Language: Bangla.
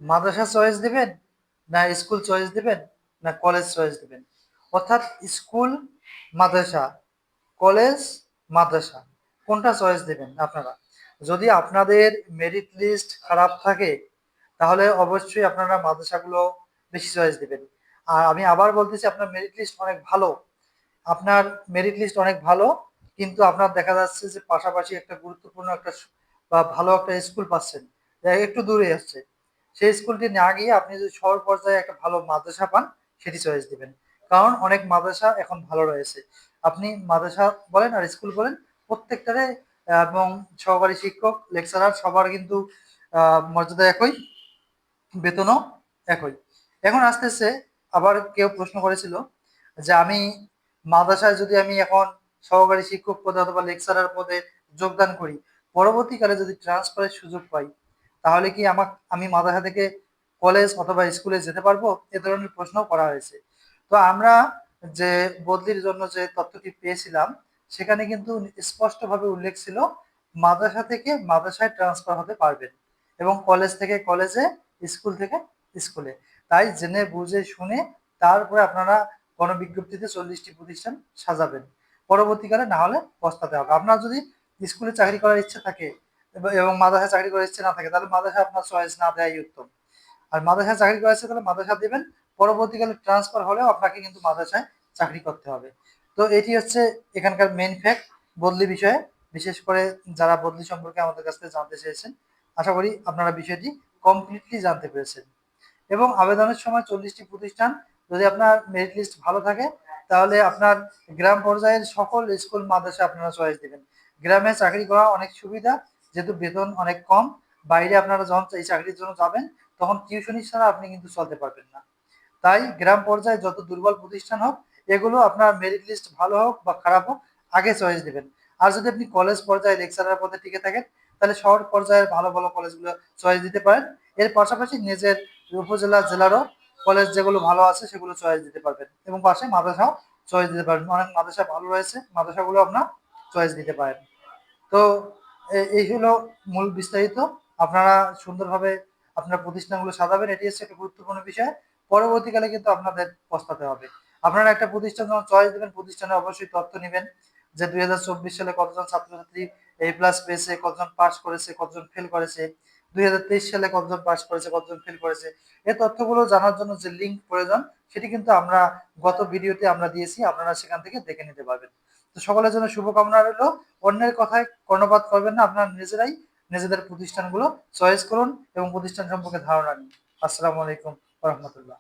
মাদ্রাসা চয়েস দিবেন, না স্কুল চয়েস দিবেন, না কলেজ চয়েস দিবেন? অর্থাৎ স্কুল, মাদ্রাসা, কলেজ, মাদ্রাসা, কোনটা চয়েস দিবেন আপনারা? যদি আপনাদের মেরিট লিস্ট খারাপ থাকে তাহলে অবশ্যই আপনারা মাদ্রাসাগুলো বেশি চয়েস দিবেন। আর আমি আবার বলতেছি, আপনার মেরিট লিস্ট অনেক ভালো, আপনার মেরিট লিস্ট অনেক ভালো, কিন্তু আপনার দেখা যাচ্ছে যে পাশাপাশি একটা গুরুত্বপূর্ণ একটা বা ভালো একটা স্কুল পাচ্ছেন, যা একটু দূরে আসছে, সেই স্কুলটি না গিয়ে আপনি যদি শহর পর্যায়ে একটা ভালো মাদ্রাসা পান, সেটি চয়েস দিবেন। কারণ অনেক মাদ্রাসা এখন ভালো রয়েছে। আপনি মাদ্রাসা বলেন আর স্কুল বলেন, প্রত্যেকটারে এবং সহকারী শিক্ষক, লেকচারার সবার কিন্তু মর্যাদা একই, বেতনও একই। এখন আসতেছে, আবার কেউ প্রশ্ন করেছিল যে আমি মাদ্রাসায় যদি আমি এখন সহকারী শিক্ষক পদে অথবা লেকচারার পদে যোগদান করি, পরবর্তীকালে যদি ট্রান্সফারের সুযোগ পাই, তাহলে কি আমি মাদ্রাসা থেকে কলেজ অথবা স্কুলে যেতে পারবো? এ ধরনের প্রশ্ন করা হয়েছে। তো আমরা যে বদলির জন্য যে তথ্যটি পেয়েছিলাম, সেখানে কিন্তু স্পষ্টভাবে উল্লেখ ছিল মাদ্রাসা থেকে মাদ্রাসায় ট্রান্সফার হতে পারবেন, এবং কলেজ থেকে কলেজে, স্কুল থেকে স্কুলে। তাই জেনে বুঝে শুনে তারপরে আপনারা গণবিজ্ঞপ্তিতে 40টি প্রতিষ্ঠান সাজাবেন। পরবর্তীকালে না হলে পস্তাতে হবে। আপনার যদি স্কুলে চাকরি করার ইচ্ছা থাকে এবং মাদ্রাসায় চাকরি করার ইচ্ছে না থাকে, তাহলে মাদ্রাসায় আপনার চয়েস না দেওয়াই উত্তম। আর মাদ্রাসায় চাকরি করার ইচ্ছে তাহলে মাদ্রাসা দেবেন, পরবর্তীকালে ট্রান্সফার হলেও আপনাকে কিন্তু মাদ্রাসায় চাকরি করতে হবে। তো এটি হচ্ছে এখানকার মেইন ফ্যাক্ট বদলি বিষয়ে, বিশেষ করে যারা বদলি সম্পর্কে আমাদের কাছ থেকে জানতে চেয়েছেন। আশা করি আপনারা বিষয়টি কমপ্লিটলি জানতে পেরেছেন। এবং আবেদনের সময় 40টি প্রতিষ্ঠান, যদি আপনার মেরিট লিস্ট ভালো থাকে তাহলে আপনার গ্রাম পর্যায়ের সকল স্কুল মাদ্রাসা আপনারা চয়েস দিবেন। গ্রামে চাকরি করা অনেক সুবিধা, যেহেতু বেতন অনেক কম। বাইরে আপনারা যখন এই চাকরির জন্য যাবেন, তখন টিউশনি ছাড়া আপনি কিন্তু চলতে পারবেন না। তাই গ্রাম পর্যায়ে যত দুর্বল প্রতিষ্ঠান হোক, এগুলো আপনার মেরিট লিস্ট ভালো হোক বা খারাপ হোক, আগে চয়েস দিবেন। আর যদি আপনি কলেজ পর্যায়ে লেকচারার পদে টিকে থাকেন, তাহলে শহর পর্যায়ের ভালো ভালো কলেজগুলো চয়েস দিতে পারেন। এর পাশাপাশি নিজের উপজেলা, জেলারও কলেজ যেগুলো ভালো আছে সেগুলো চয়েস দিতে পারবেন, এবং পাশে মাদ্রাসাও চয়েস দিতে পারবেন। অনেক মাদ্রাসা ভালো রয়েছে, মাদ্রাসাগুলো আপনার চয়েস দিতে পারেন। তো এই হলো মূল বিস্তারিত। আপনারা সুন্দরভাবে আপনার প্রতিষ্ঠানগুলো সাজাবেন, এটি হচ্ছে একটা গুরুত্বপূর্ণ বিষয়। পরবর্তীকালে কিন্তু আপনাদের পস্তাতে হবে। আপনারা একটা প্রতিষ্ঠান যখন চয়েস দেবেন, প্রতিষ্ঠানে অবশ্যই তথ্য নেবেন যে 2024 সালে কতজন ছাত্রছাত্রী A+ পেয়েছে, কতজন পাস করেছে, কতজন ফেল করেছে, 2023 সালে কতজন পাস করেছে, কতজন ফেল করেছে। এই তথ্যগুলো জানার জন্য যে লিঙ্ক প্রয়োজন, সেটি কিন্তু আমরা গত ভিডিওতে আমরা দিয়েছি, আপনারা সেখান থেকে দেখে নিতে পারবেন। তো সকলের জন্য শুভকামনা রইল। অন্যের কথায় কর্ণপাত করবেন না, আপনারা নিজেরাই নিজেদের প্রতিষ্ঠানগুলো চয়েস করুন এবং প্রতিষ্ঠান সম্পর্কে ধারণা নিন। আসসালামু আলাইকুম ওয়া রাহমাতুল্লাহ।